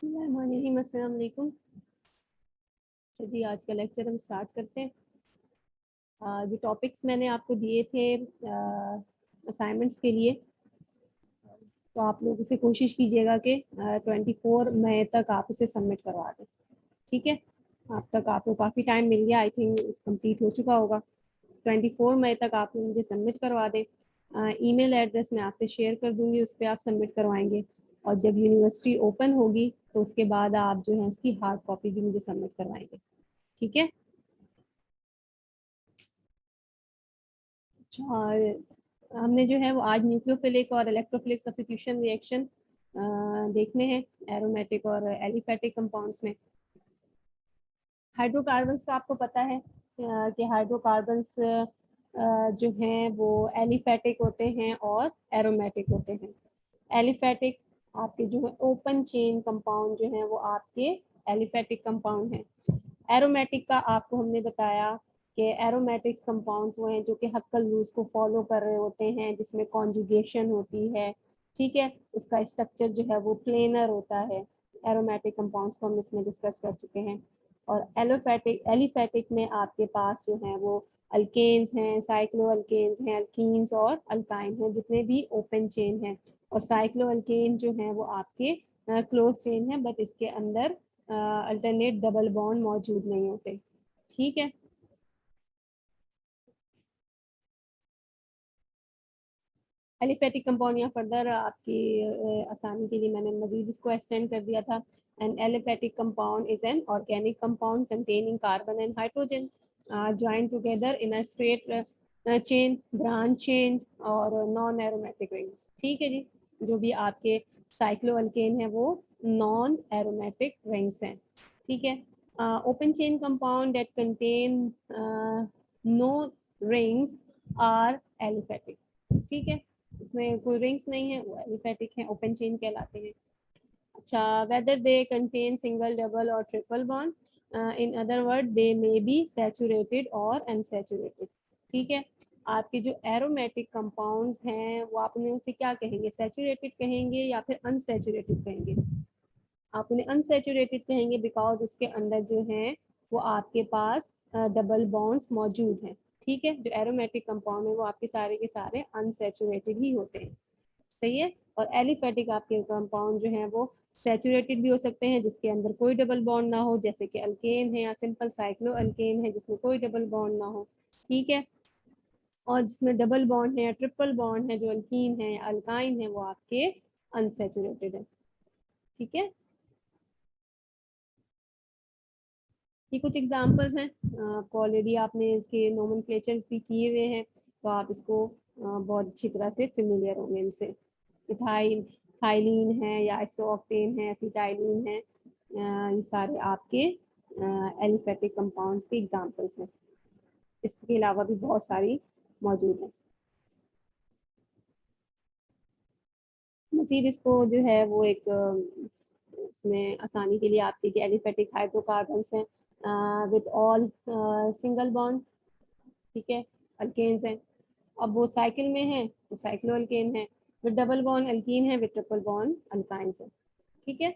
अस्सलाम वालेकुम। जी, आज का लेक्चर हम स्टार्ट करते हैं। जो टॉपिक्स मैंने आपको दिए थे असाइनमेंट्स के लिए, तो आप लोग उसे कोशिश कीजिएगा कि 24 मई तक आप उसे सबमिट करवा दें। ठीक है, अब तक आपको काफ़ी टाइम मिल गया, आई थिंक कंप्लीट हो चुका होगा। 24 मई तक आप मुझे सबमिट करवा दें। ईमेल एड्रेस मैं आपसे शेयर कर दूंगी, उस पर आप सबमिट करवाएंगे। और जब यूनिवर्सिटी ओपन होगी तो उसके बाद आप जो है उसकी हार्ड कॉपी भी मुझे सबमिट करवाएंगे। ठीक है। और हमने जो है वो आज न्यूक्लियोफिलिक और इलेक्ट्रोफिलिक सब्स्टिट्यूशन रिएक्शन देखने हैं एरोमेटिक और एलिफेटिक कंपाउंड्स में। हाइड्रोकार्बन्स का आपको पता है कि हाइड्रोकार्बन्स जो हैं वो एलिफेटिक होते हैं और एरोमेटिक होते हैं। एलिफेटिक आपके जो है ओपन चेन कंपाउंड जो है वो आपके एलिफेटिक कंपाउंड हैं। एरोमेटिक का आपको हमने बताया कि एरोमेटिक्स कंपाउंड्स वो हैं जो कि हक्कल रूल्स को फॉलो कर रहे होते हैं, जिसमें कॉन्जुगेशन होती है। ठीक है, उसका स्ट्रक्चर जो है वो प्लेनर होता है। एरोमेटिक कंपाउंड्स को हम इसमें डिस्कस कर चुके हैं। और एलिफेटिक में आपके पास जो है वो अल्केन्स हैं, साइक्लो अल्केन्स हैं, अल्कीन्स और अल्काइन हैं, जितने भी ओपन चेन हैं। और साइक्लो अल्केन जो है वो आपके क्लोज चेन है, बट इसके अंदर अल्टरनेट डबल बॉन्ड मौजूद नहीं होते। ठीक है। एलिफेटिक कंपाउंड या फर्दर आपकी आसानी के लिए मैंने मजीद इसको एक्सटेंड कर दिया था। An aliphatic compound is an organic compound containing carbon and hydrogen joined together in a straight chain, branch chain और नॉन एरोमेटिक रिंग। ठीक है जी, जो भी आपके साइक्लो अल्केन है वो नॉन एरोमेटिक रिंग्स हैं। ठीक है। Open chain compound that contain no rings are aliphatic. ठीक है, इसमें कोई रिंग्स नहीं है, वो एलिफेटिक है, ओपन चेन कहलाते हैं। अच्छा, whether they contain single double और triple bond, in other word they may be saturated और अनसैचुरेटेड। ठीक है, आपके जो एरोमेटिक कंपाउंड्स हैं वो आप उन्हें उसे क्या कहेंगे, सैचुरेटेड कहेंगे या फिर अनसैचुरेटेड कहेंगे? आप उन्हें अनसैचुरेटेड कहेंगे बिकॉज उसके अंदर जो है वो आपके पास डबल बॉन्ड्स मौजूद हैं। ठीक है, जो एरोमेटिक कंपाउंड है वो आपके सारे के सारे अनसैचुरेटेड ही होते हैं। सही है। और एलिफेटिक आपके कंपाउंड जो है वो सैचुरेटेड भी हो सकते हैं, जिसके अंदर कोई डबल बॉन्ड ना हो, जैसे कि अल्केन है या सिंपल साइक्लो अल्केन है जिसमें कोई डबल बॉन्ड ना हो। ठीक है। और जिसमें डबल बॉन्ड है या ट्रिपल बॉन्ड है, जो अल्कीन है या अल्काइन है, वो आपके अनसैचुरेटेड है। ठीक है, ये कुछ एग्जांपल्स हैं। आपको ऑलरेडी आपने इसके नोमेनक्लेचर भी किए हुए हैं, तो आप इसको बहुत अच्छी तरह से फेमिलियर होंगे इनसे। इथाइल थाइलीन है या आइसोऑक्टेन है, एसिटाइलीन है, ये सारे आपके एलिफेटिक कंपाउंड्स के एग्जांपल्स हैं। इसके अलावा भी बहुत सारी मौजूद हैं। मजीद इसको जो है वो एक इसमें आसानी के लिए आपके एलिफेटिक हाइड्रोकार्बन्स हैं विद ऑल सिंगल बॉन्ड। ठीक है, अल्केन्स हैं। अब वो साइकिल में है तो साइक्लो अल्केन है, विद डबल बॉन्ड अल्कीन है, विद ट्रिपल बॉन्ड अल्काइंस है। ठीक है।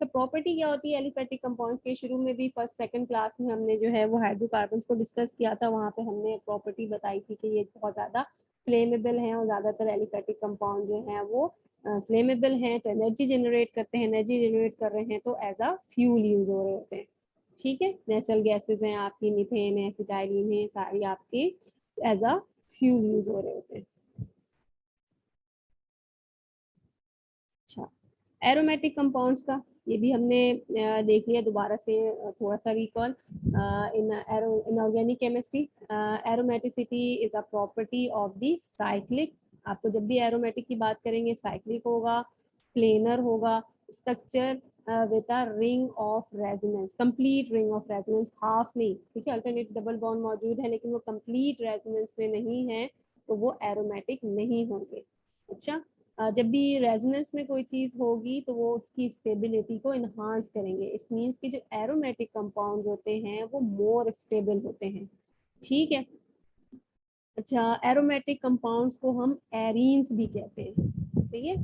तो प्रॉपर्टी क्या होती है एलिफेटिक कंपाउंड के? शुरू में भी फर्स्ट सेकंड क्लास में हमने जो है वो हाइड्रोकार्बन्स को डिस्कस किया था, वहाँ पे हमने प्रॉपर्टी बताई थी कि ये बहुत ज़्यादा फ्लेमेबल हैं और ज़्यादातर एलिफेटिक कंपाउंड जो हैं वो फ्लेमेबल हैं, तो एनर्जी जनरेट करते हैं। एनर्जी जनरेट कर रहे हैं तो एज अ फ्यूल यूज हो रहे होते हैं। ठीक है, नेचुरल गैसेज हैं आपकी, मीथेन है, एसिटाइलिन है, सारी आपकी एज अ फ्यूल यूज हो रहे होते हैं। अच्छा, एरोमेटिक कंपाउंड्स का ये भी हमने देख लिया, दोबारा से थोड़ा सा recall. In inorganic chemistry, aromaticity is a property of the cyclic. आपको जब भी एरोमेटिक की बात करेंगे साइक्लिक होगा, प्लेनर होगा, structure with a ring of resonance, complete ring of resonance, half नहीं। ठीक है, अल्टरनेट डबल बॉन्ड मौजूद है लेकिन वो कंप्लीट रेजोनेंस में नहीं है, तो वो एरोमेटिक नहीं होंगे। अच्छा, जब भी रेजोनेंस में कोई चीज होगी तो वो उसकी स्टेबिलिटी को इन्हांस करेंगे। इस मीन्स कि जो एरोमेटिक कंपाउंड्स होते हैं वो मोर स्टेबल होते हैं। ठीक है। अच्छा, एरोमेटिक कंपाउंड्स को हम एरीन्स भी कहते हैं। सही है।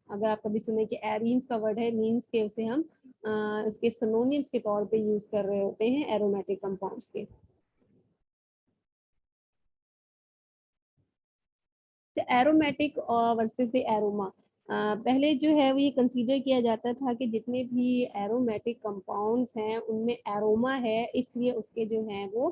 अगर आप कभी सुने कि एरीन्स का वर्ड है, मीन्स के उसे हम उसके सिनोनिम्स के तौर पे यूज कर रहे होते हैं एरोमेटिक कंपाउंड्स के। एरोमेटिक वर्सेस द एरोमा, पहले जो है वो ये कंसीडर किया जाता था कि जितने भी एरोमेटिक कंपाउंड्स हैं उनमें एरोमा है, इसलिए उसके जो हैं वो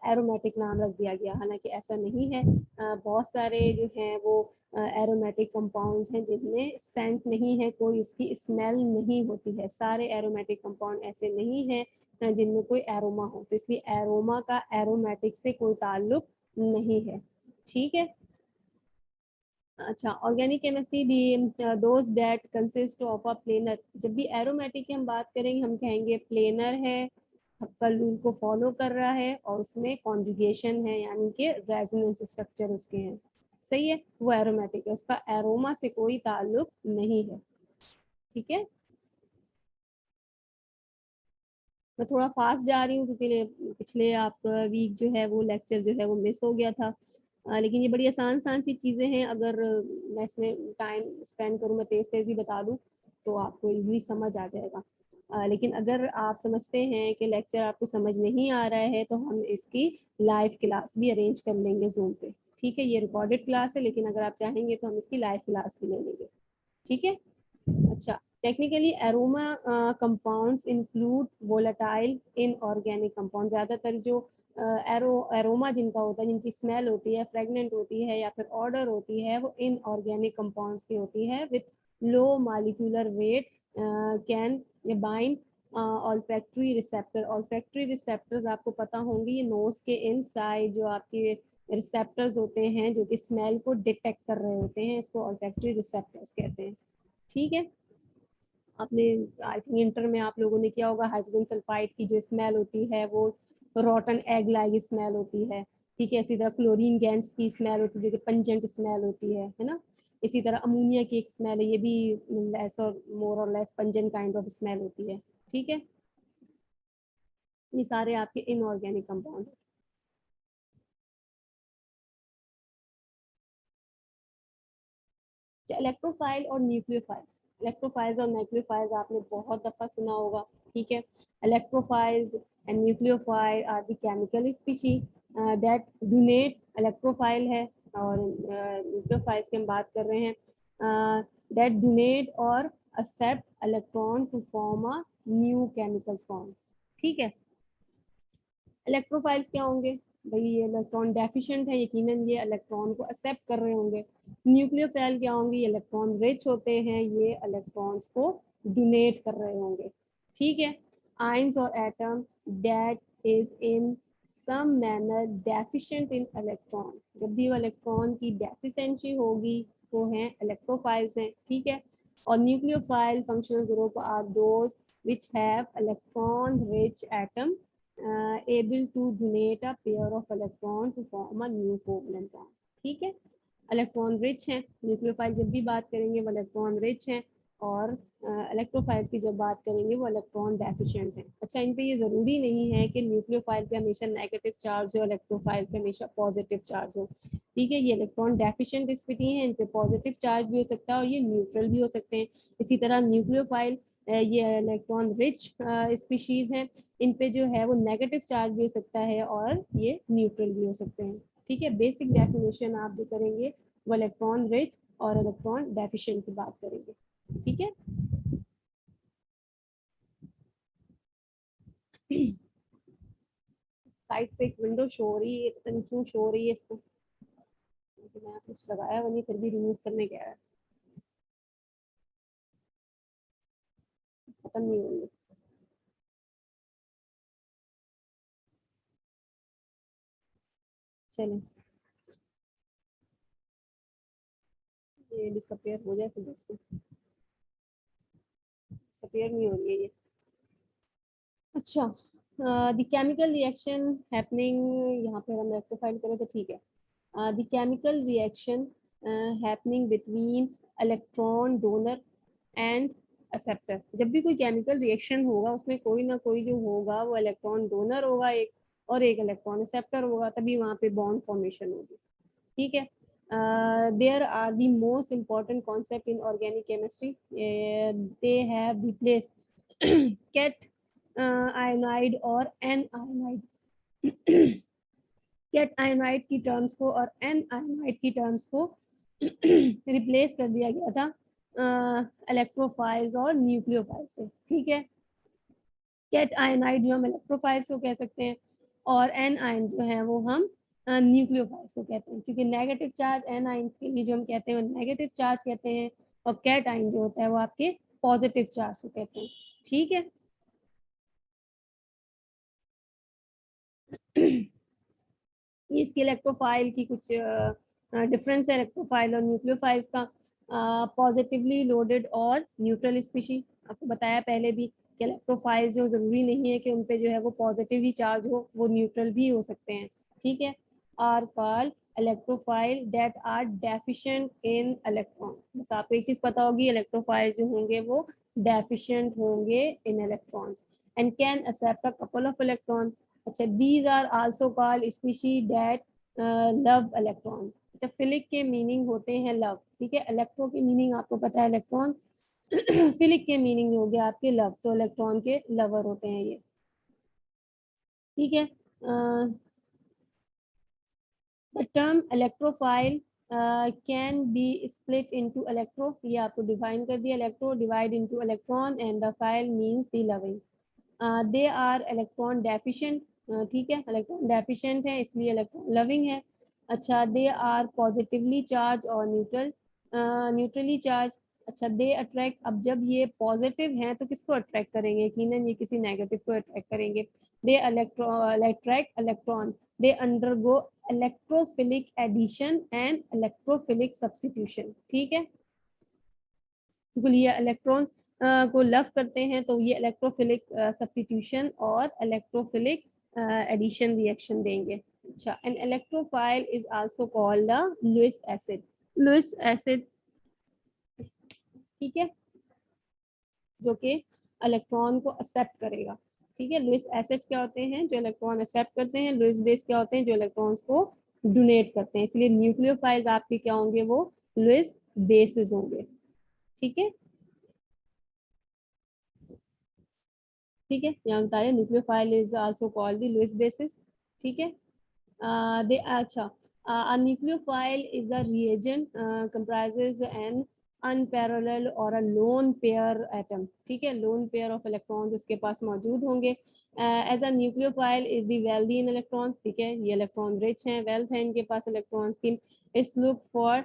एरोमेटिक नाम रख दिया गया। हालांकि ऐसा नहीं है। बहुत सारे जो हैं वो एरोमेटिक कंपाउंड्स हैं जिनमें सेंट नहीं है, कोई उसकी स्मेल नहीं होती है। सारे एरोमेटिक कंपाउंड ऐसे नहीं हैं जिनमें कोई एरोमा हो, तो इसलिए एरोमा का एरोमेटिक से कोई ताल्लुक नहीं है। ठीक है। अच्छा, organic chemistry the those that consist of a planar. जब भी एरोमेटिक की हम बात करेंगे हम कहेंगे प्लेनर है, हक्कल रूल को फॉलो कर रहा है और उसमें कॉन्जुगेशन है, यानी कि रेजोनेंस स्ट्रक्चर उसके हैं। सही है, वो एरोमेटिक है, उसका एरोमा से कोई ताल्लुक नहीं है। ठीक है। मैं थोड़ा फास्ट जा रही हूँ क्योंकि पिछले आपका वीक जो है वो लेक्चर जो है वो मिस हो गया था। लेकिन ये बड़ी आसान आसान सी चीज़ें हैं। अगर मैं इसमें टाइम स्पेंड करूँ, मैं तेज़ तेज़ ही बता दूँ तो आपको इजीली समझ आ जाएगा। लेकिन अगर आप समझते हैं कि लेक्चर आपको समझ नहीं आ रहा है तो हम इसकी लाइव क्लास भी अरेंज कर लेंगे जूम पे। ठीक है, ये रिकॉर्डेड क्लास है लेकिन अगर आप चाहेंगे तो हम इसकी लाइव क्लास भी ले लेंगे। ठीक है। अच्छा, technically aroma compounds include volatile inorganic compound. ज़्यादातर जो एरोमा जिनका होता है, जिनकी स्मेल होती है, फ्रेगनेंट होती है या फिर ऑर्डर होती है, वो इनऑर्गेनिक कंपाउंड्स की होती है with low molecular wait, can bind olfactory receptor. Olfactory receptors आपको पता होंगे, ये नोज के इनसाइड जो आपके रिसेप्टर्स होते हैं जो कि स्मेल को डिटेक्ट कर रहे होते हैं, इसको ऑल्फैक्टरी रिसेप्टर्स कहते हैं। ठीक है। आपने आई थिंक इंटर में आप लोगों ने किया होगा, हाइड्रोजन सल्फाइड की जो स्मेल होती है वो रॉटन एग लाइक स्मेल होती है। ठीक है। इसी तरह क्लोरीन गैस की स्मेल होती है जो कि पंजेंट स्मेल होती है ना। इसी तरह अमोनिया की एक स्मेल है, ये भी लेस और मोर और less pungent kind of smell होती है। ठीक है। ये सारे आपके इनऑर्गेनिक कंपाउंड। इलेक्ट्रोफाइल और न्यूक्लियोफाइल्स। इलेक्ट्रोफाइल्स और न्यूक्लियोफाइल्स आपने बहुत दफा सुना होगा। ठीक है। Electrophiles and nucleophile are the chemical species that donate. Electrophile है और न्यूक्लियोफाइल्स की हम बात कर रहे हैं दैट डोनेट और accept electron to form a new chemical form। ठीक है। इलेक्ट्रोफाइल्स क्या होंगे? भाई ये इलेक्ट्रॉन डेफिशिएंट है, यकीनन ये इलेक्ट्रॉन को एक्सेप्ट कर रहे होंगे। न्यूक्लियोफाइल क्या होंगे? ये इलेक्ट्रॉन रिच होते हैं, ये इलेक्ट्रॉन्स को डोनेट कर रहे होंगे। ठीक है। आयंस और atom that is in some manner deficient in electron. जब भी वो इलेक्ट्रॉन की डेफिशिएंसी होगी वो हैं इलेक्ट्रोफाइल्स हैं। ठीक है। और nucleophile functional group are those which have electron rich atom able to donate a pair of electron to form a new covalent bond। ठीक है। इलेक्ट्रॉन रिच हैं न्यूक्लियोफाइल, जब भी बात करेंगे वो इलेक्ट्रॉन रिच हैं, और इलेक्ट्रोफाइल की जब बात करेंगे वो इलेक्ट्रॉन डेफिशिएंट हैं। अच्छा, इन पे ये ज़रूरी नहीं है कि न्यूक्लियोफाइल पे हमेशा नेगेटिव चार्ज हो, इलेक्ट्रोफाइल पे हमेशा पॉजिटिव चार्ज हो। ठीक है। ये इलेक्ट्रॉन डेफिशिएंट स्थिति है, इन पे पॉजिटिव चार्ज भी हो सकता है और ये न्यूट्रल भी हो सकते हैं। इसी तरह न्यूक्लियोफाइल ये इलेक्ट्रॉन रिच स्पीशीज हैं, इन पे जो है वो नेगेटिव चार्ज भी हो सकता है और ये न्यूट्रल भी हो सकते हैं। ठीक है। बेसिक डेफिनेशन आप जो करेंगे वो इलेक्ट्रॉन रिच और इलेक्ट्रॉन डेफिशिएंट की बात करेंगे। ठीक है। साइड पे एक विंडो शो हो रही है, पता नहीं क्यों शो हो रही है इसको। मैं कुछ लगाया वो नहीं, फिर भी रिमूव करने गया है, खत्म नहीं होंगे। चलें, ये डिसअपियर हो जाए फिर देखते हैं। डिसअपियर नहीं हो रही है ये। अच्छा, द केमिकल रिएक्शन हैपनिंग, यहाँ पे हम रेक्टिफाइड करें तो ठीक है। The chemical reaction happening between electron donor and acceptor. जब भी कोई केमिकल रिएक्शन होगा उसमें कोई ना कोई जो होगा वो इलेक्ट्रॉन डोनर होगा एक, और एक इलेक्ट्रॉन एक्सेप्टर होगा, तभी वहाँ पे बॉन्ड फॉर्मेशन होगी। ठीक है। There are the most important concept in organic chemistry, they have replace cationoid और एन आयनाइड। कैट आयनाइड की टर्म्स को और एन आयनाइड की टर्म्स को रिप्लेस कर दिया गया था इलेक्ट्रोफाइल्स और न्यूक्लियोफाइल्स से। ठीक है। कैट आयनाइड जो हम इलेक्ट्रोफाइल्स को कह सकते हैं, और एन आयन जो है वो हम न्यूक्लियोफाइल्स को कहते हैं, क्योंकि नेगेटिव चार्ज एन आयन के लिए जो हम कहते हैं वो नेगेटिव चार्ज कहते हैं, और कैट आयन जो होता है वो आपके पॉजिटिव चार्ज को कहते हैं। ठीक है। ये इसकी इलेक्ट्रोफाइल की कुछ डिफरेंस है इलेक्ट्रोफाइल और न्यूक्लियोफाइल्स का। पॉजिटिवली लोडेड और न्यूट्रल स्पीशी, आपको बताया पहले भी कि इलेक्ट्रोफाइल जो जरूरी नहीं है कि उन पे जो है वो पॉजिटिव ही चार्ज हो, वो न्यूट्रल भी हो सकते हैं। ठीक है। Are called electrophile that are deficient in electron. बस आपको एक चीज पता होगी, इलेक्ट्रोफाइल जो होंगे वो डेफिशिएंट होंगे in electrons and can accept a couple of electron. अच्छा, these are also called species that love electron। अच्छा, फिलिक के मीनिंग होते हैं लव। ठीक है। इलेक्ट्रो की मीनिंग आपको पता है इलेक्ट्रॉन, फिलिक के मीनिंग हो गया आपके लव, तो इलेक्ट्रॉन के लवर होते हैं ये। ठीक है। The term electrophile can be split into electro, ये आपको डिफाइन कर दिया, electro divide into electron and the phile means the loving. They are electron deficient. ठीक है, इलेक्ट्रॉन डेफिशिएंट है इसलिए इलेक्ट्रॉन लविंग है। अच्छा, दे आर पॉजिटिवली चार्ज और न्यूट्रल, न्यूट्रली चार्ज। अच्छा, दे अट्रैक्ट, अब जब ये पॉजिटिव हैं तो किसको अट्रैक्ट करेंगे, यकीनन ये किसी नेगेटिव को अट्रैक्ट करेंगे। They attract electron, they undergo electrophilic addition and electrophilic substitution. ठीक है। बिल्कुल, ये इलेक्ट्रॉन को लव करते हैं तो ये इलेक्ट्रोफिलिक सब्स्टिट्यूशन और इलेक्ट्रोफिलिक एडिशन रिएक्शन देंगे। अच्छा, an electrophile is also called the Lewis acid. Lewis acid, ठीक है, जो कि इलेक्ट्रॉन को एक्सेप्ट करेगा। ठीक है। लुईस एसिड्स क्या होते हैं, जो इलेक्ट्रॉन एक्सेप्ट करते हैं। लुईस बेस क्या होते हैं, जो इलेक्ट्रॉन्स को डोनेट करते हैं। इसलिए न्यूक्लियोफाइल्स आपके क्या होंगे, वो लुईस बेसिस होंगे। ठीक है। ठीक है, यहाँ बताया nucleophile is also called the Lewis basis. ठीक है। दे अच्छा, a nucleophile is a reagent comprises an unparalleled or a lone pair atom। ठीक है, lone pair of electrons उसके पास मौजूद होंगे। as a nucleophile is the wealthy in electrons। ठीक है, ये इलेक्ट्रॉन रिच हैं, वेल्थ है इनके पास इलेक्ट्रॉन्स की। It's look for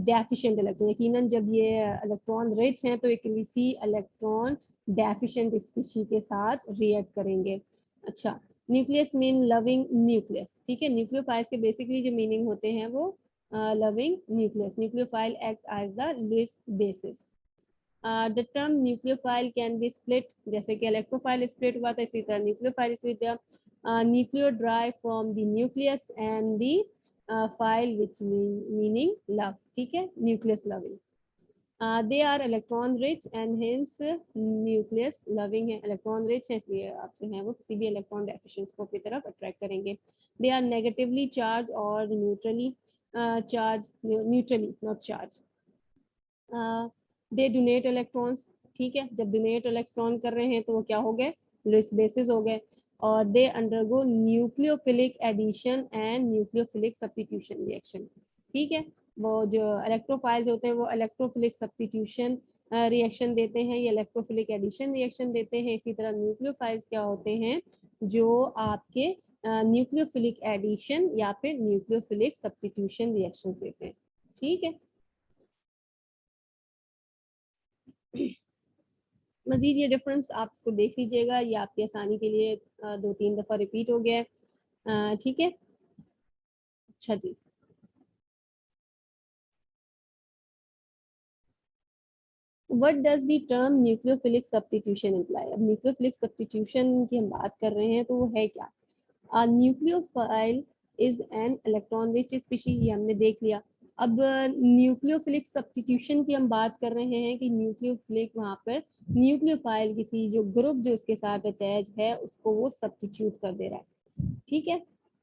deficient electron, यकीनन जब ये इलेक्ट्रॉन रिच हैं तो ये किसी इलेक्ट्रॉन डेफिशिएंट स्पीशी के साथ रिएक्ट करेंगे। अच्छा, न्यूक्लियस मीन लविंग न्यूक्लियस। ठीक है, न्यूक्लियोफाइल्स के बेसिकली जो मीनिंग होते हैं वो loving nucleus. Nucleophile act as the Lewis basis. The term nucleophile can be split, जैसे कि इलेक्ट्रोफाइल स्प्लिट हुआ था इसी तरह न्यूक्लियोफाइल स्प्लिट हुआ। Nucleo drive from the nucleus and the phile which meaning love. ठीक है, nucleus loving. They are electron rich and hence nucleus loving है, इलेक्ट्रॉन रिच है इसलिए आप जो है वो किसी भी इलेक्ट्रॉन डेफिशिएंट को की तरफ अट्रैक्ट करेंगे। दे आर नेगेटिवली चार्ज और neutrally charge, neutrally not charge. They donate electrons. ठीक है, जब डोनेट इलेक्ट्रॉन कर रहे हैं तो वो क्या हो गए, लुईस बेसिस हो गए। और they undergo nucleophilic addition and nucleophilic substitution reaction. ठीक है, वो जो इलेक्ट्रोफाइल्स होते हैं वो इलेक्ट्रोफिलिक सब्स्टिट्यूशन रिएक्शन देते हैं, ये इलेक्ट्रोफिलिक एडिशन रिएक्शन देते हैं। इसी तरह न्यूक्लियोफाइल्स क्या होते हैं, जो आपके न्यूक्लियोफिलिक एडिशन या फिर न्यूक्लियोफिलिक सब्स्टिट्यूशन रिएक्शन देते हैं। ठीक है। मजीद ये डिफरेंस आप इसको देख लीजिएगा, ये आपकी आसानी के लिए 2-3 दफ़ा रिपीट हो गया है। ठीक है। अच्छा जी, what does the term nucleophilic substitution imply. अब न्यूक्लियोफिलिक सब्स्टिट्यूशन की हम बात कर रहे हैं तो वो है क्या। Nucleophile is an electron rich species, ये हमने देख लिया। अब न्यूक्लियोफिलिक सब्स्टिट्यूशन की हम बात कर रहे हैं कि न्यूक्लियोफिलिक वहाँ पर न्यूक्लियोफाइल किसी जो ग्रुप जो उसके साथ अटैच है उसको वो सब्स्टिट्यूट कर दे रहा है। ठीक है,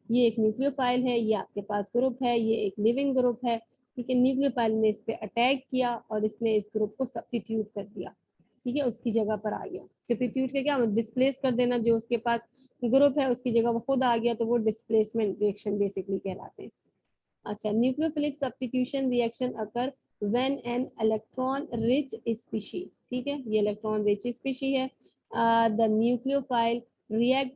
ये एक न्यूक्लियोफाइल है, ये आपके पास ग्रुप है, ये एक लिविंग ग्रुप है। ठीक है, न्यूक्लियोफाइल ने इस पे अटैक किया और इसने इस ग्रुप को सब्स्टिट्यूट कर दिया। ठीक है, उसकी जगह पर आ गया। सब्स्टिट्यूट का क्या, डिस्प्लेस कर देना, जो उसके पास ग्रुप है उसकी जगह वो खुद आ गया, तो वो डिस्प्लेसमेंट रिएक्शन बेसिकली कहलाते हैं। अच्छा, nucleophilic substitution reaction occur when an electron rich species, ठीक है, ये इलेक्ट्रॉन रिच स्पीशीज है, the nucleophile react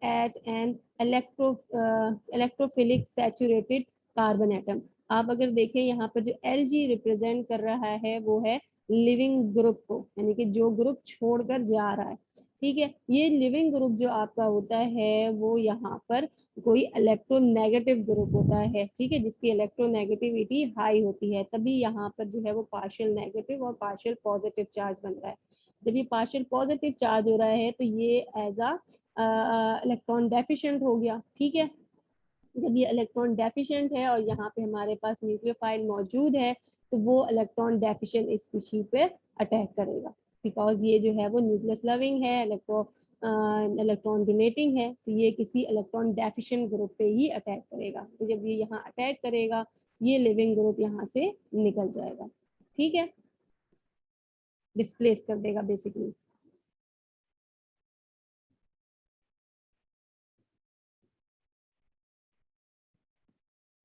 at an electrophilic saturated carbon atom. आप अगर देखें यहाँ पर जो Lg रिप्रेजेंट कर रहा है वो है लिविंग ग्रुप को, यानी कि जो ग्रुप छोड़कर जा रहा है। ठीक है, ये लिविंग ग्रुप जो आपका होता है वो यहाँ पर कोई इलेक्ट्रोनेगेटिव ग्रुप होता है। ठीक है, जिसकी इलेक्ट्रोनेगेटिविटी हाई होती है, तभी यहाँ पर जो है वो पार्शियल नेगेटिव और पार्शियल पॉजिटिव चार्ज बन रहा है। जब ये पार्शियल पॉजिटिव चार्ज हो रहा है तो ये एज अ इलेक्ट्रॉन डेफिशिएंट हो गया। ठीक है, जब ये इलेक्ट्रॉन डेफिशिएंट है और यहाँ पे हमारे पास न्यूक्लियोफाइल मौजूद है तो वो इलेक्ट्रॉन डेफिशिएंट स्पीशीज पे अटैक करेगा, बिकॉज ये जो है वो न्यूक्लियस लविंग है, इलेक्ट्रॉन डोनेटिंग है, तो ये किसी इलेक्ट्रॉन डेफिशिएंट ग्रुप पे ही अटैक करेगा। तो जब ये यहाँ अटैक करेगा ये लिविंग ग्रुप यहाँ से निकल जाएगा। ठीक है, डिस्प्लेस कर देगा बेसिकली।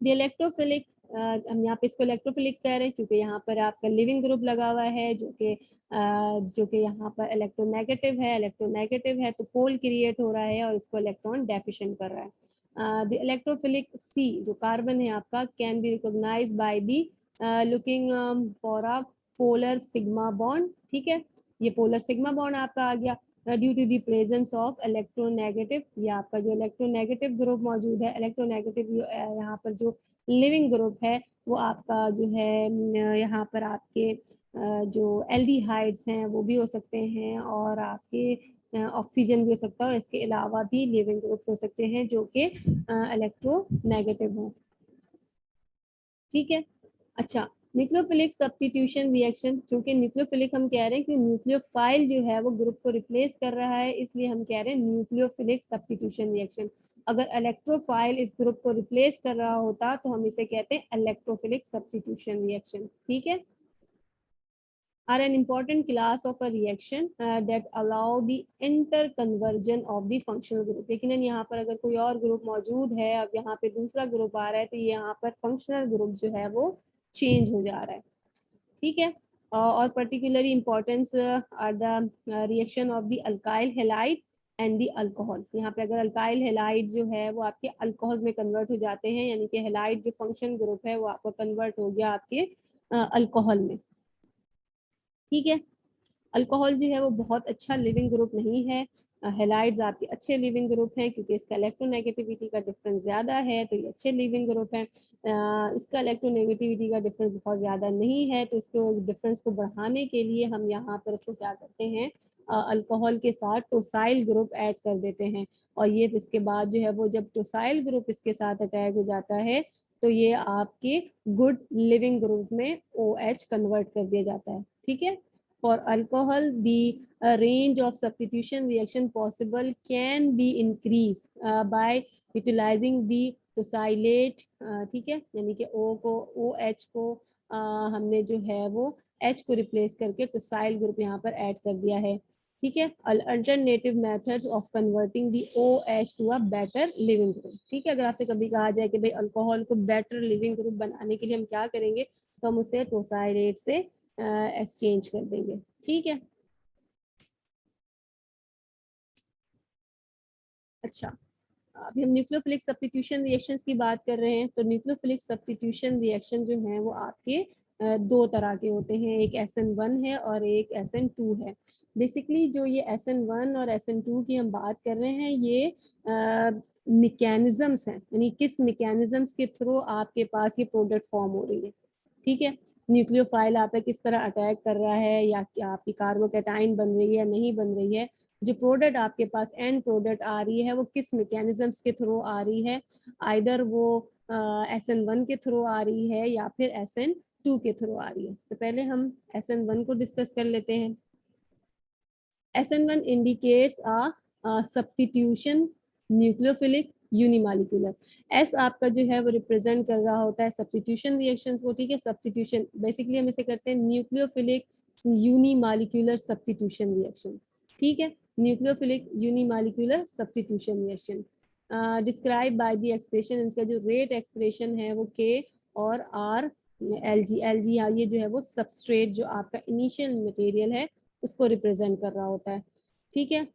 ये इलेक्ट्रोफिलिक, हम यहाँ पे इसको इलेक्ट्रोफिलिक कह रहे हैं क्योंकि यहाँ पर आपका लिविंग ग्रुप लगा हुआ है जो कि यहाँ पर इलेक्ट्रोनेगेटिव है, इलेक्ट्रोनेगेटिव है तो पोल क्रिएट हो रहा है और इसको इलेक्ट्रॉन डेफिशिएंट कर रहा है। द इलेक्ट्रोफिलिक सी जो कार्बन है आपका can be recognise by the looking for a polar sigma bond. ठीक है, ये पोलर सिग्मा बॉन्ड आपका आ गया due to the presence of electronegative. ये आपका जो इलेक्ट्रोनेगेटिव ग्रुप मौजूद है, इलेक्ट्रोनेगेटिव यहाँ पर जो लिविंग ग्रुप है वो आपका जो है यहाँ पर आपके जो एल्डिहाइड्स हैं वो भी हो सकते हैं और आपके ऑक्सीजन भी हो सकता है और इसके अलावा भी लिविंग ग्रुप्स हो सकते हैं जो कि इलेक्ट्रोनेगेटिव हो। ठीक है, अच्छा, न्यूक्लियोफिलिक सब्स्टिट्यूशन रिएक्शन, क्योंकि न्यूक्लियोफिलिक हम कह रहे हैं कि न्यूक्लियोफाइल जो है वो ग्रुप को रिप्लेस कर रहा है, इसलिए हम कह रहे हैं न्यूक्लियोफिलिक सब्स्टिट्यूशन रिएक्शन। अगर इलेक्ट्रोफाइल इस ग्रुप को रिप्लेस कर रहा होता तो हम इसे कहते हैं इलेक्ट्रोफिलिक सब्स्टिट्यूशन रिएक्शन। ठीक है, are an important class of a reaction that allow the interconversion of the functional group। लेकिन यहाँ पर अगर कोई और ग्रुप मौजूद है, अब यहाँ पे दूसरा ग्रुप आ रहा है तो यहाँ पर फंक्शनल ग्रुप जो है वो चेंज हो जा रहा है। ठीक है, और particularly importance are the reaction of the alkyl halide and the alcohol. यहाँ पे अगर अल्काइल हेलाइड जो है वो आपके अल्कोहल में कन्वर्ट हो जाते हैं, यानी कि हेलाइड जो फंक्शन ग्रुप है वो आपको कन्वर्ट हो गया आपके अल्कोहल में। ठीक है, अल्कोहल जो है वो बहुत अच्छा लिविंग ग्रुप नहीं है। हेलाइड्स आपके अच्छे लिविंग ग्रुप हैं क्योंकि इसका इलेक्ट्रोनेगेटिविटी का डिफरेंस ज़्यादा है तो ये अच्छे लिविंग ग्रुप है। इसका इलेक्ट्रोनेगेटिविटी का डिफरेंस बहुत ज़्यादा नहीं है तो इसको डिफरेंस को बढ़ाने के लिए हम यहाँ पर इसको क्या करते हैं, अल्कोहल के साथ टोसाइल ग्रुप ऐड कर देते हैं और ये इसके बाद जो है वो जब टोसाइल ग्रुप इसके साथ अटैक हो जाता है तो ये आपके गुड लिविंग ग्रुप में OH कन्वर्ट कर दिया जाता है। ठीक है, for alcohol the range of substitution reaction possible can be increased by utilizing the tosylate। ठीक है, यानी कि O को OH को हमने जो है वो H को रिप्लेस करके टोसाइल ग्रुप यहाँ पर ऐड कर दिया है। ठीक है, alternative method of converting the OH to a better leaving group. ठीक है, अगर आपसे कभी कहा जाए कि भाई अल्कोहल को बेटर लिविंग ग्रुप बनाने के लिए हम क्या करेंगे तो हम उसे टोसाइलेट से एक्सचेंज कर देंगे। ठीक है, अच्छा, अभी हम न्यूक्लियोफिलिक सब्स्टिट्यूशन रिएक्शंस की बात कर रहे हैं तो न्यूक्लियोफिलिक सब्स्टिट्यूशन रिएक्शन जो है वो आपके दो तरह के होते हैं, एक SN1 है और एक SN2 है। बेसिकली जो ये SN1 और SN2 की हम बात कर रहे हैं ये मैकेनिज्म्स हैं, यानी किस मैकेनिज्म्स के थ्रू आपके पास ये प्रोडक्ट फॉर्म हो रही है। ठीक है, न्यूक्लियोफाइल आप पे किस तरह अटैक कर रहा है या क्या आपकी कार्बोकैटाइन बन रही है या नहीं बन रही है, जो प्रोडक्ट आपके पास एंड प्रोडक्ट आ रही है वो किस मैकेनिज्म्स के थ्रू आ रही है, आइदर वो SN1 के थ्रू आ रही है या फिर SN2 के थ्रू आ रही है। तो पहले हम SN1 को डिस्कस कर लेते हैं। SN1 indicates a substitution nucleophilic unimolecular. S आपका जो है वो रिप्रेजेंट कर रहा होता है सब्स्टिट्यूशन रिएक्शंस को, ठीक है। सब्स्टिट्यूशन बेसिकली हम इसे करते हैं न्यूक्लियोफिलिक यूनिमॉलिक्यूलर सब्स्टिट्यूशन रिएक्शन, ठीक है। Nucleophilic unimolecular substitution reaction describe by the expression, इसका जो रेट एक्सप्रेशन है वो के और आर एलजी। एलजी ये जो है वो सबस्ट्रेट जो आपका इनिशियल मटेरियल है उसको रिप्रेजेंट कर रहा होता है, ठीक है।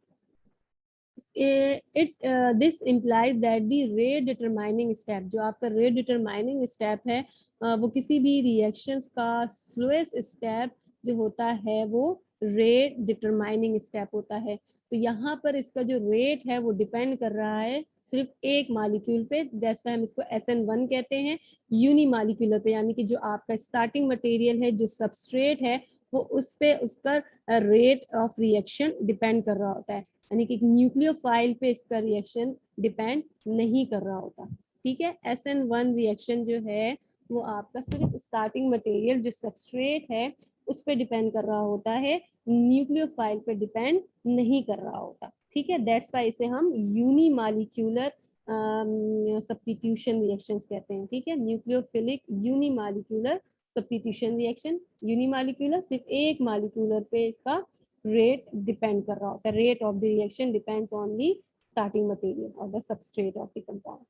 This implies that the rate determining step, जो आपका रेट डिटरमाइनिंग स्टेप है वो किसी भी रिएक्शंस का स्लोएस्ट स्टेप जो होता है वो रेट डिटरमाइनिंग स्टेप होता है। तो यहाँ पर इसका जो रेट है वो डिपेंड कर रहा है सिर्फ एक मॉलिक्यूल पे, जैसे हम इसको SN1 कहते हैं, यूनिमॉलिक्यूलर पे, यानी कि जो आपका स्टार्टिंग मटेरियल है, जो सबस्ट्रेट है, वो उस पे उसका रेट ऑफ रिएक्शन डिपेंड कर रहा होता है, यानी कि न्यूक्लियोफाइल पे इसका रिएक्शन डिपेंड नहीं कर रहा होता, ठीक है। SN1 रिएक्शन जो है वो आपका सिर्फ स्टार्टिंग मटेरियल जो सबस्ट्रेट है उस पे डिपेंड कर रहा होता है, न्यूक्लियोफाइल पे डिपेंड नहीं कर रहा होता, ठीक है। दैट्स वाई इसे हम यूनिमॉलिक्यूलर सब्स्टिट्यूशन रिएक्शंस कहते हैं, ठीक है। Nucleophilic unimolecular substitution reaction, unimolecular सिर्फ एक मॉलिक्यूलर पे इसका रेट डिपेंड कर रहा होता है। Rate of the reaction depends on the starting material और the substrate of the compound,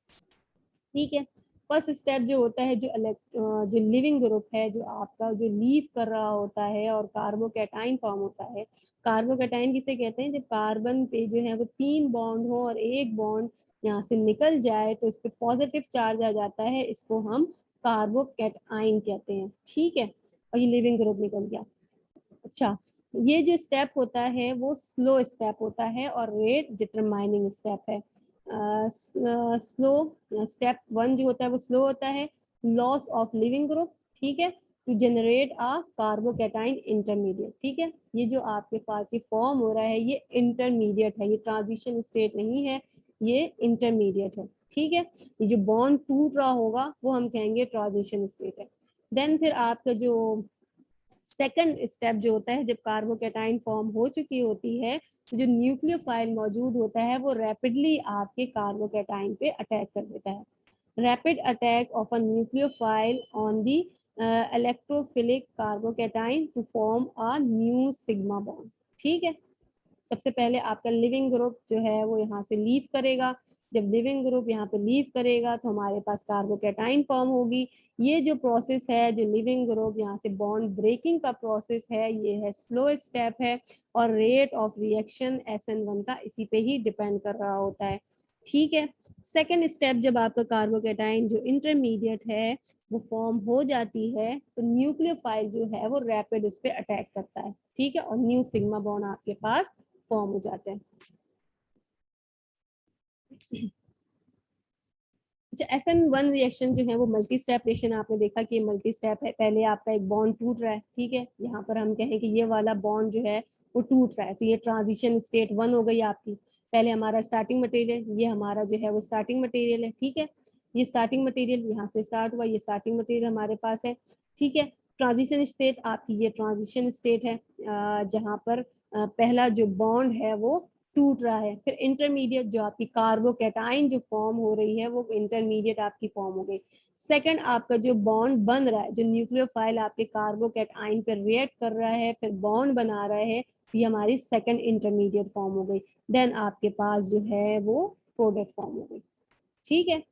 ठीक है। फर्स्ट स्टेप जो होता है जो लिविंग ग्रुप है जो आपका जो लीव कर रहा होता है और कार्बोकैटाइन फॉर्म होता है। कार्बोकैटाइन किसे कहते हैं, जब कार्बन पे जो है वो 3 बॉन्ड हो और एक बॉन्ड यहाँ से निकल जाए तो इस पे पॉजिटिव चार्ज आ जाता है, इसको हम कार्बोकैटाइन कहते हैं, ठीक है। और ये लिविंग ग्रुप निकल गया। अच्छा, ये जो स्टेप होता है वो स्लो स्टेप होता है और रेट डिटरमाइनिंग स्टेप है। स्लो स्टेप 1 जो होता है वो स्लो होता है, लॉस ऑफ लिविंग ग्रुप, ठीक है, to generate a carbocation intermediate, ठीक है। ये जो आपके पास ये फॉर्म हो रहा है ये इंटरमीडिएट है, ये ट्रांजिशन स्टेट नहीं है, ये इंटरमीडिएट है, ठीक है। ये जो बॉन्ड टूट रहा होगा वो हम कहेंगे ट्रांजिशन स्टेट है। देन फिर आपका जो सेकंड स्टेप जो होता है, जब कार्बोकैटाइन फॉर्म हो चुकी होती है तो जो न्यूक्लियोफाइल मौजूद होता है वो रैपिडली आपके कार्बोकैटाइन पे अटैक कर देता है। Rapid attack of a nucleophile on the electrophilic carbocation to form a new sigma bond, ठीक है। सबसे पहले आपका लिविंग ग्रुप जो है वो यहाँ से लीव करेगा, जब लिविंग ग्रुप यहाँ पे लीव करेगा तो हमारे पास कार्बोकैटाइन फॉर्म होगी। ये जो प्रोसेस है, जो लिविंग ग्रुप यहाँ से बॉन्ड ब्रेकिंग का प्रोसेस है, ये है स्लो स्टेप है और रेट ऑफ रिएक्शन SN1 का इसी पे ही डिपेंड कर रहा होता है, ठीक है। सेकेंड स्टेप, जब आपका कार्बोकैटाइन जो इंटरमीडिएट है वो फॉर्म हो जाती है तो न्यूक्लियोफाइल जो है वो रैपिड उस पर अटैक करता है, ठीक है, और न्यू सिग्मा बॉन्ड आपके पास फॉर्म हो जाते हैं। अच्छा, SN1 रिएक्शन जो है वो मल्टी स्टेप रिएक्शन, आपने देखा कि मल्टी स्टेप है। पहले आपका एक बॉन्ड टूट रहा है, ठीक है, यहाँ पर हम कहें कि ये वाला बॉन्ड जो है वो टूट रहा है, तो ये ट्रांजिशन स्टेट 1 हो गई आपकी। पहले हमारा स्टार्टिंग मटेरियल, ये हमारा जो है वो स्टार्टिंग मटेरियल है, ठीक है। ये स्टार्टिंग मटेरियल यहाँ से स्टार्ट हुआ, ये स्टार्टिंग मटेरियल हमारे पास है, ठीक है। ट्रांजिशन स्टेट आपकी ये ट्रांजिशन स्टेट है जहाँ पर पहला जो बॉन्ड है वो टूट रहा है। फिर इंटरमीडिएट जो आपकी कार्बोकैटाइन जो फॉर्म हो रही है वो इंटरमीडिएट आपकी फॉर्म हो गई। सेकंड, आपका जो बॉन्ड बन रहा है, जो न्यूक्लियोफाइल आपके कार्बोकैटाइन पर रिएक्ट कर रहा है फिर बॉन्ड बना रहा है, ये हमारी सेकंड इंटरमीडिएट फॉर्म हो गई। देन आपके पास जो है वो प्रोडक्ट फॉर्म हो गई, ठीक है।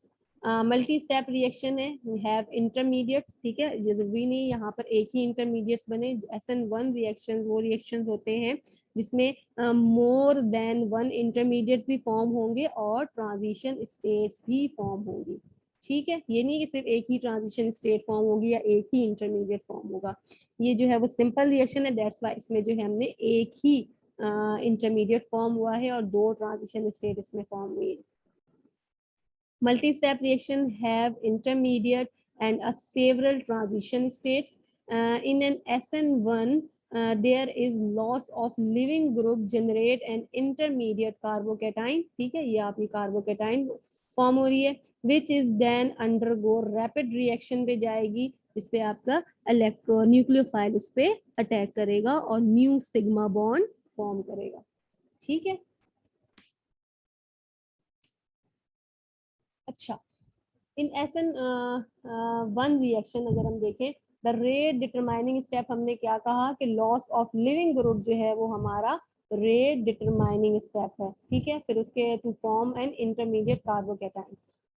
मल्टी स्टेप रिएक्शन है, वी हैव इंटरमीडिएट्स, ठीक है, जरूरी नहीं यहाँ पर एक ही इंटरमीडिएट्स बने। SN1 रिएक्शन वो रिएक्शंस होते हैं जिसमें मोर देन 1 इंटरमीडिएट्स भी फॉर्म होंगे और ट्रांजिशन स्टेट्स भी फॉर्म होंगी, ठीक है। ये नहीं कि सिर्फ एक ही ट्रांजिशन स्टेट फॉर्म होगी या एक ही इंटरमीडिएट फॉर्म होगा। ये जो है वो सिंपल रिएक्शन है, दैट्स वाई इसमें जो है हमने एक ही इंटरमीडिएट फॉर्म हुआ है और 2 ट्रांजिशन स्टेट इसमें फॉर्म हुई है। Multi-step reaction have intermediate and several transition states. In an SN1, there is loss of living group generate an intermediate carbocation. ठीक है, ये आपकी कार्बोकैटाइन फॉर्म हो रही है, which is then undergo rapid reaction पे जाएगी, इस पे आपका इलेक्ट्रो न्यूक्लियोफाइल उस पे अटैक करेगा और न्यू सिग्मा बॉन्ड फॉर्म करेगा। ठीक है, अच्छा, इन SN वन रिएक्शन अगर हम देखें, द रेट डिटरमाइनिंग स्टेप हमने क्या कहा कि लॉस ऑफ लिविंग ग्रुप जो है वो हमारा रेट डिटरमाइनिंग स्टेप है। ठीक है, फिर उसके to form an intermediate carbocation,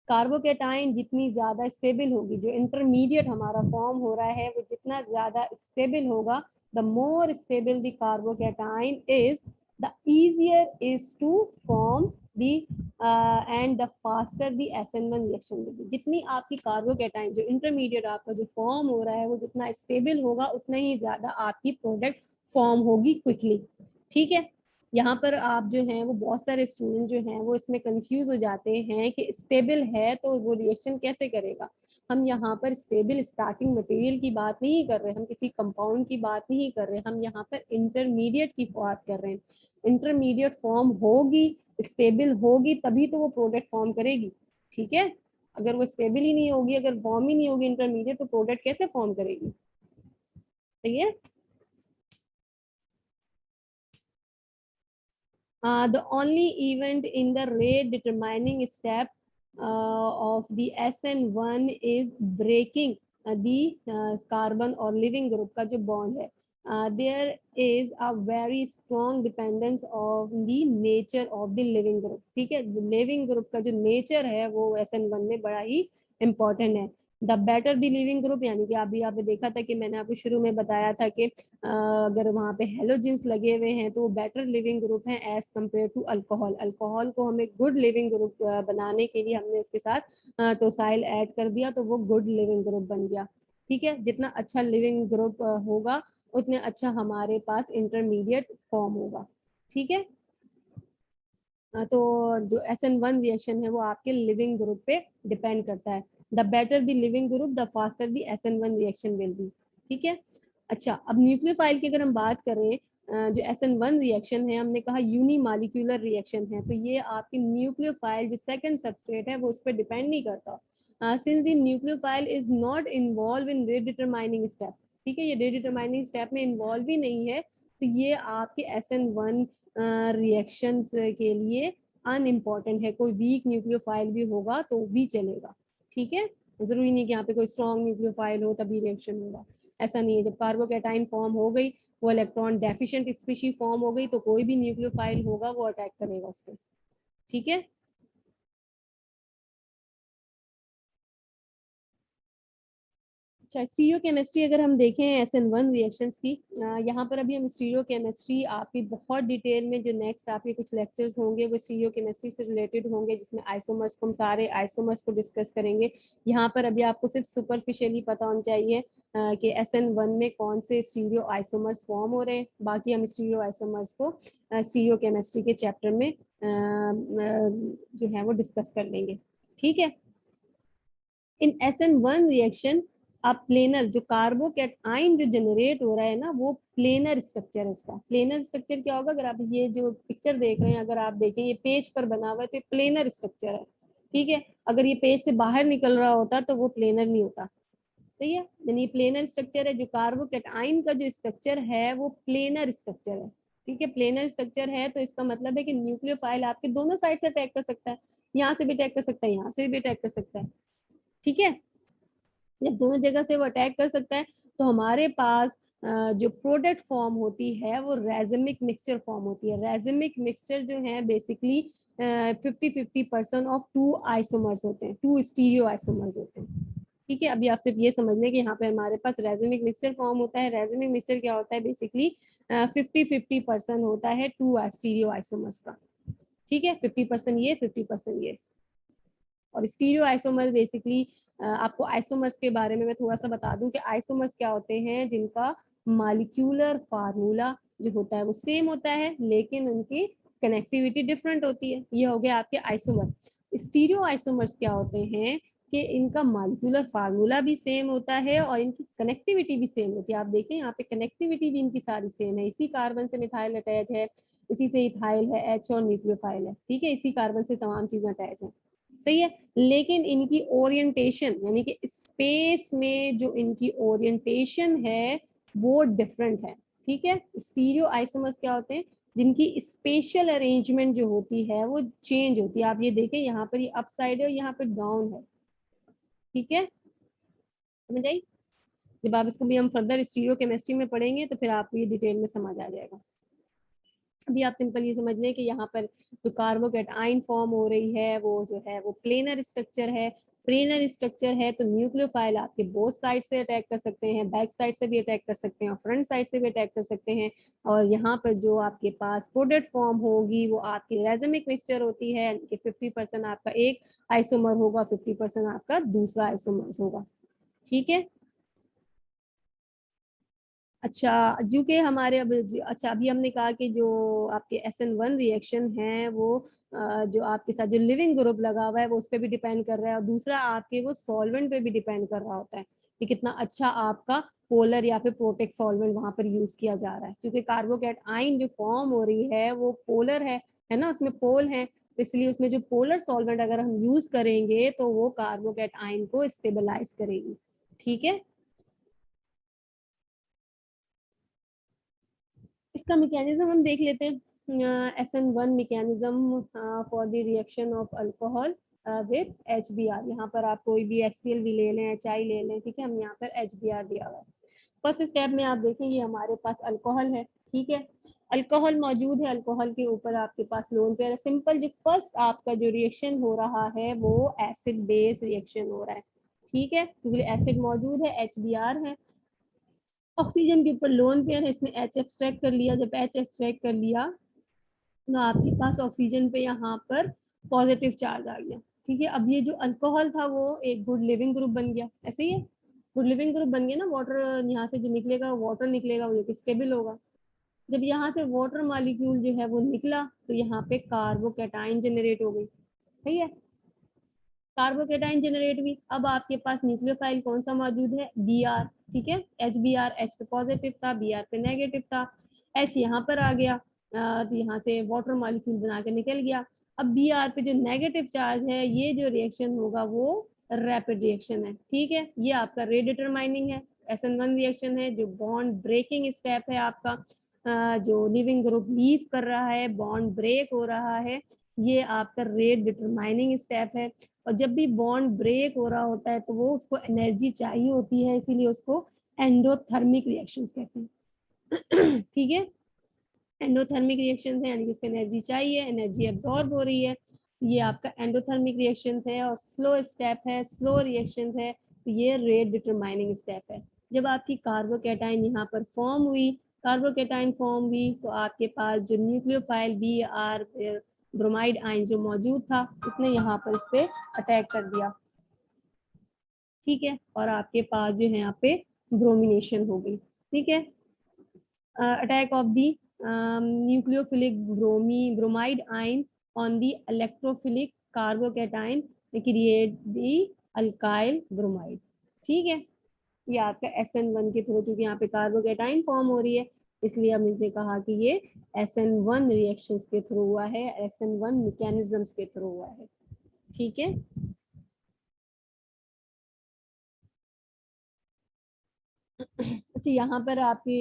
carbocation जितनी ज्यादा स्टेबल होगी, जो इंटरमीडिएट हमारा फॉर्म हो रहा है वो जितना ज्यादा स्टेबल होगा, the more stable the carbocation is, the easier is to form the and the faster the SN1 reaction होगी। जितनी आपकी कार्बोकैटायन जो इंटरमीडिएट आपका जो फॉर्म हो रहा है वो जितना स्टेबल होगा उतना ही ज्यादा आपकी प्रोडक्ट फॉर्म होगी क्विकली। ठीक है, यहाँ पर आप जो हैं वो बहुत सारे स्टूडेंट जो हैं वो इसमें कंफ्यूज हो जाते हैं कि स्टेबल है तो वो रिएक्शन कैसे करेगा। हम यहाँ पर स्टेबल स्टार्टिंग मटेरियल की बात नहीं कर रहे, हम किसी कंपाउंड की बात नहीं कर रहे, हम यहाँ पर इंटरमीडिएट की बात कर रहे हैं। इंटरमीडिएट फॉर्म होगी, स्टेबल होगी, तभी तो वो प्रोडक्ट फॉर्म करेगी। ठीक है, अगर वो स्टेबल ही नहीं होगी, अगर फॉर्म ही नहीं होगी इंटरमीडिएट, तो प्रोडक्ट कैसे फॉर्म करेगी। ठीक है, the only event in the rate determining step of the SN1 is breaking the carbon or living group का जो bond है. There is a very strong dependence of the nature of the living group. ठीक है, living group का जो nature है वो SN1 में बड़ा ही important है। The better the leaving group, यानी कि अभी आपने देखा था कि मैंने आपको शुरू में बताया था कि अगर वहाँ पे हेलोजेंस लगे हुए हैं तो वो बेटर लिविंग ग्रुप है as compare to alcohol. Alcohol को हमें गुड लिविंग ग्रुप बनाने के लिए हमने उसके साथ टोसाइल ऐड कर दिया तो वो गुड लिविंग ग्रुप बन गया। ठीक है, जितना अच्छा लिविंग ग्रुप होगा उतने अच्छा हमारे पास इंटरमीडिएट फॉर्म होगा। ठीक है, तो जो SN1 रिएक्शन है वो आपके लिविंग ग्रुप पे डिपेंड करता है। The better the leaving group the faster the SN1 reaction will be. ठीक है, अच्छा, अब न्यूक्लियोफाइल की अगर हम बात करें, जो SN1 रिएक्शन है हमने कहा यूनिमॉलिक्यूलर रिएक्शन है, तो ये आपकी न्यूक्लियोफाइल जो सेकंड सबस्ट्रेट है वो उस पर डिपेंड नहीं करता। Since the nucleophile is not involve in rate determining step, ठीक है, ये रेट डिटरमाइनिंग स्टेप में इन्वॉल्व ही नहीं है, तो ये आपके SN1 रिएक्शंस के लिए अनइम्पॉर्टेंट है। कोई वीक न्यूक्लियोफाइल भी होगा तो भी चलेगा। ठीक है, जरूरी नहीं कि यहाँ पे कोई स्ट्रॉन्ग न्यूक्लियोफाइल हो तभी रिएक्शन होगा, ऐसा नहीं है। जब कार्बोकैटाइन फॉर्म हो गई, वो इलेक्ट्रॉन डेफिशिएंट स्पीशी फॉर्म हो गई, तो कोई भी न्यूक्लियोफाइल होगा वो अटैक करेगा उसको। ठीक है, अच्छा, स्टीरियो केमिस्ट्री अगर हम देखें SN1 रिएक्शंस की, यहाँ पर अभी हम स्टीरियो केमिस्ट्री आपकी बहुत डिटेल में जो नेक्स्ट आपके कुछ लेक्चर्स होंगे वो स्टीरियो केमिस्ट्री से रिलेटेड होंगे, जिसमें आइसोमर्स को हम सारे आइसोमर्स को डिस्कस करेंगे। यहाँ पर अभी आपको सिर्फ सुपरफिशियली पता होना चाहिए कि SN1 में कौन से स्टीरियो आइसोमर्स फॉर्म हो रहे हैं, बाकी हम स्टीरियो आइसोमर्स को स्टीरियो केमिस्ट्री के चैप्टर में जो है वो डिस्कस कर लेंगे। ठीक है, इन SN1 रिएक्शन अब प्लेनर जो कार्बोकैटाइन जो जनरेट हो रहा है ना, वो प्लेनर स्ट्रक्चर है उसका। प्लेनर स्ट्रक्चर क्या होगा, अगर आप ये जो पिक्चर देख रहे हैं, अगर आप देखें ये पेज पर बना हुआ है तो ये प्लेनर स्ट्रक्चर है। ठीक है, अगर ये पेज से बाहर निकल रहा होता तो वो प्लेनर नहीं होता। सही है, यानी प्लेनर स्ट्रक्चर है, जो कार्बोकैटाइन का जो स्ट्रक्चर है वो प्लेनर स्ट्रक्चर है। ठीक है, प्लेनर स्ट्रक्चर है तो इसका मतलब है कि न्यूक्लियोफाइल आपके दोनों साइड से अटैक कर सकता है, यहाँ से भी अटैक कर सकता है, यहाँ से भी अटैक कर सकता है। ठीक है, जब दोनों जगह से वो अटैक कर सकता है तो हमारे पास जो प्रोडक्ट फॉर्म होती है वो रेजिमिक मिक्सचर फॉर्म होती है। रेजिमिक मिक्सचर जो है बेसिकली 50-50% ऑफ टू आइसोमर्स होते हैं, टू स्टीरियो आइसोमर्स होते हैं। ठीक है, अभी आप सिर्फ ये समझ लें कि यहाँ पे हमारे पास रेजिमिक मिक्सचर फॉर्म होता है। रेजिमिक मिक्सचर क्या होता है, बेसिकली 50-50% होता है टू स्टीरियो आइसोमर्स का। ठीक है, 50% ये 50% ये। और स्टीरियो आइसोमर्स बेसिकली आपको आइसोमर्स के बारे में मैं थोड़ा सा बता दूं कि आइसोमर्स क्या होते हैं, जिनका मॉलिक्यूलर फार्मूला जो होता है वो सेम होता है लेकिन उनकी कनेक्टिविटी डिफरेंट होती है। ये हो गया आपके आइसोमर। स्टीरियो आइसोमर्स क्या होते हैं कि इनका मॉलिक्यूलर फार्मूला भी सेम होता है और इनकी कनेक्टिविटी भी सेम होती है। आप देखें यहाँ पे कनेक्टिविटी भी इनकी सारी सेम है, इसी कार्बन से मिथाइल अटैच है, इसी से इथाइल है, H और न्यूक्लियोफाइल है। ठीक है, इसी कार्बन से तमाम चीजें अटैच है, सही है। लेकिन इनकी ओरिएंटेशन यानी कि स्पेस में जो इनकी ओरिएंटेशन है वो डिफरेंट है। ठीक है, स्टीरियो आइसोमर्स क्या होते हैं, जिनकी स्पेशल अरेंजमेंट जो होती है वो चेंज होती है। आप ये देखें यहाँ पर ये अप साइड है और यहाँ पर डाउन है। ठीक है, समझ आई। जब आप इसको भी हम फर्दर स्टीरियो केमिस्ट्री में पढ़ेंगे तो फिर आपको ये डिटेल में समझ आ जाएगा। अभी आप सिंपल ये समझ लें कि यहाँ पर जो कार्बोकैटाइन फॉर्म हो रही है वो जो है वो प्लेनर स्ट्रक्चर है। प्लेनर स्ट्रक्चर है तो न्यूक्लियोफाइल आपके बोथ साइड से अटैक कर सकते हैं, बैक साइड से भी अटैक कर सकते हैं और फ्रंट साइड से भी अटैक कर सकते हैं। और यहाँ पर जो आपके पास प्रोडक्ट फॉर्म होगी वो आपकी रेजमिक मिक्सचर होती है कि 50% आपका एक आइसोमर होगा, 50% आपका दूसरा आइसोमर होगा। ठीक है, अच्छा जो कि हमारे अब अच्छा अभी हमने कहा कि जो आपके SN1 रिएक्शन है वो जो आपके साथ जो लिविंग ग्रुप लगा हुआ है वो उस पर भी डिपेंड कर रहा है, और दूसरा आपके वो सॉल्वेंट पे भी डिपेंड कर रहा होता है कि कितना अच्छा आपका पोलर या फिर प्रोटेक्ट सॉल्वेंट वहां पर यूज किया जा रहा है। क्योंकि कार्बोकैटाइन जो फॉर्म हो रही है वो पोलर है ना, उसमें पोल है, तो इसलिए उसमें जो पोलर सॉल्वेंट अगर हम यूज करेंगे तो वो कार्बोकैटाइन को स्टेबलाइज करेगी। ठीक है, इसका मैकेनिज्म हम देख लेते हैं। SN1 mechanism for the reaction of alcohol with HBr। यहाँ पर आप कोई भी HCl भी ले लें, HI ले लें, ठीक है, हम यहाँ पर HBr दिया हुआ है। फर्स्ट स्टेप में आप देखेंगे हमारे पास अल्कोहल है। ठीक है, अल्कोहल मौजूद है, अल्कोहल के ऊपर आपके पास लोन पेयर है। सिंपल जो फर्स्ट आपका जो रिएक्शन हो रहा है वो एसिड बेस रिएक्शन हो रहा है। ठीक है, क्योंकि एसिड मौजूद है, HBr है, ऑक्सीजन के ऊपर लोन पेयर है, इसने H एक्सट्रैक्ट कर लिया। जब H एक्सट्रैक्ट कर लिया तो आपके पास ऑक्सीजन पे यहाँ पर पॉजिटिव चार्ज आ गया। ठीक है, अब ये जो अल्कोहल था वो एक गुड लिविंग ग्रुप बन गया, ऐसे ही है, गुड लिविंग ग्रुप बन गया ना। वाटर यहाँ से जो निकलेगा वाटर निकलेगा, वो स्टेबल होगा। जब यहाँ से वाटर मॉलिक्यूल जो है वो निकला तो यहाँ पे कार्बोकैटाइन जनरेट हो गई। सही है, कार्बोकेटाइन जनरेट हुई। अब आपके पास न्यूक्लियोफाइल कौन सा मौजूद है, Br। ठीक है, HBr, H पे पॉजिटिव था, Br पे नेगेटिव था। H यहाँ पर आ गया, तो यहाँ से वाटर मॉलिक्यूल बना के निकल गया। अब Br पे जो नेगेटिव चार्ज है, ये जो रिएक्शन होगा वो रैपिड रिएक्शन है। ठीक है, ये आपका रेट डिटरमाइनिंग है, SN1 रिएक्शन है, जो बॉन्ड ब्रेकिंग स्टेप है आपका। जो लिविंग ग्रुप लीव कर रहा है, बॉन्ड ब्रेक हो रहा है, ये आपका रेट डिटरमाइनिंग स्टेप है। और जब भी बॉन्ड ब्रेक हो रहा होता है तो वो उसको एनर्जी चाहिए होती है, इसीलिए उसको एंडोथर्मिक रिएक्शंस कहते हैं। ठीक है, एंडोथर्मिक रिएक्शंस है यानी कि उसको एनर्जी चाहिए, एनर्जी एब्जॉर्ब हो रही है, ये आपका एंडोथर्मिक रिएक्शंस है। और स्लो स्टेप है, स्लो रिएक्शंस है, तो ये रेट डिटरमाइनिंग स्टेप है। जब आपकी कार्बोकैटाइन यहाँ पर फॉर्म हुई, कार्बोकैटाइन फॉर्म हुई तो आपके पास जो न्यूक्लियोफाइल Br ब्रोमाइड आयन जो मौजूद था उसने यहाँ पर इस पे अटैक कर दिया। ठीक है, और आपके पास जो है यहाँ पे ब्रोमिनेशन हो गई। ठीक है, attack of the nucleophilic bromide ion on the electrophilic carbocation create the alkyl bromide. ठीक है, ये आपका SN1 के थ्रू, क्योंकि यहाँ पे कार्बोकैटाइन फॉर्म हो रही है इसलिए हम इसने कहा कि ये SN1 रिएक्शंस के थ्रू हुआ है, SN1 मैकेनिज्म्स के थ्रू हुआ है। ठीक है, अच्छा यहाँ पर आपके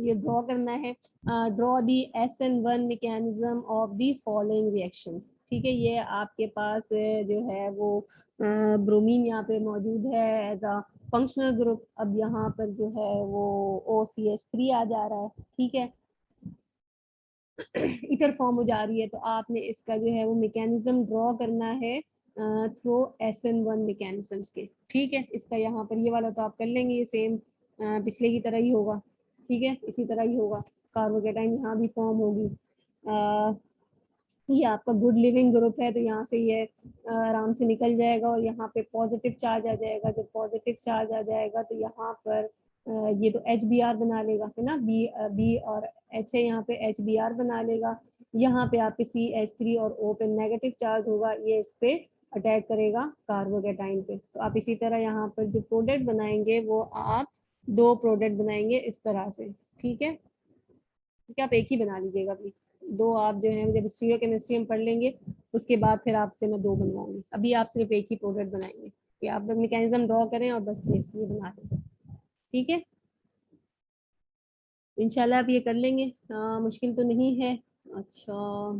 ये ड्रॉ करना है, draw the SN1 mechanism of the following reactions. ठीक है, ये आपके पास जो है वो ब्रोमीन यहाँ पे मौजूद है एज अ फंक्शनल ग्रुप। अब यहाँ पर जो है वो OCH3 आ जा रहा है। ठीक है, इधर फॉर्म हो जा रही है, तो आपने इसका जो है वो मैकेनिज्म ड्रॉ करना है थ्रू SN1 मैकेनिज्म्स के। ठीक है, इसका यहाँ पर ये वाला तो आप कर लेंगे, ये सेम पिछले की तरह ही होगा। ठीक है, इसी तरह ही होगा, कार्बोकेटाइन यहाँ भी फॉर्म होगी। ये आपका गुड लिविंग ग्रुप है तो यहाँ से ये आराम से निकल जाएगा और यहाँ पे पॉजिटिव चार्ज आ जाएगा। जब पॉजिटिव चार्ज आ जाएगा तो यहाँ पर ये तो HBr बना लेगा, है ना, बी और H है, यहाँ पे HBr बना लेगा। यहाँ पे आपके CH3 और O पे नेगेटिव चार्ज होगा, ये इस पे अटैक करेगा कार्बोकेटाइन पे। तो आप इसी तरह यहाँ पर जो प्रोडक्ट बनाएंगे वो आप दो प्रोडक्ट बनाएंगे इस तरह से। ठीक है, ठीक है, आप एक ही बना लीजिएगा अभी, दो आप जो है जब स्टीरियो केमिस्ट्री में पढ़ लेंगे उसके बाद फिर आपसे मैं 2 बनवाऊंगी। अभी आप सिर्फ एक ही प्रोडक्ट बनाएंगे कि आप मैकेनिज्म ड्रॉ करें और बस ये बना दें। ठीक है, इंशाल्लाह आप ये कर लेंगे। मुश्किल तो नहीं है। अच्छा,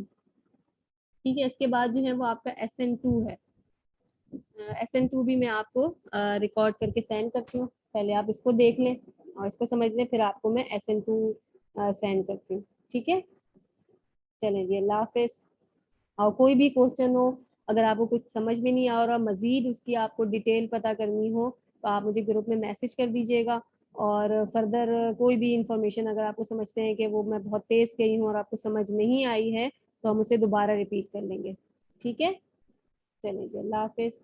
ठीक है। इसके बाद जो है वो आपका SN2 है। SN2 भी मैं आपको रिकॉर्ड करके सेंड करती हूँ। पहले आप इसको देख लें और इसको समझ लें, फिर आपको मैं SN2 सेंड करती हूँ। ठीक है, चलें जी, अल्लाह हाफिज। और कोई भी क्वेश्चन हो, अगर आपको कुछ समझ में नहीं आ रहा, मजीद उसकी आपको डिटेल पता करनी हो, तो आप मुझे ग्रुप में मैसेज कर दीजिएगा। और फर्दर कोई भी इंफॉर्मेशन अगर आपको समझते हैं कि वो मैं बहुत तेज गई हूँ और आपको समझ नहीं आई है, तो हम उसे दोबारा रिपीट कर लेंगे। ठीक है, चलिए जी, अल्लाह हाफिज।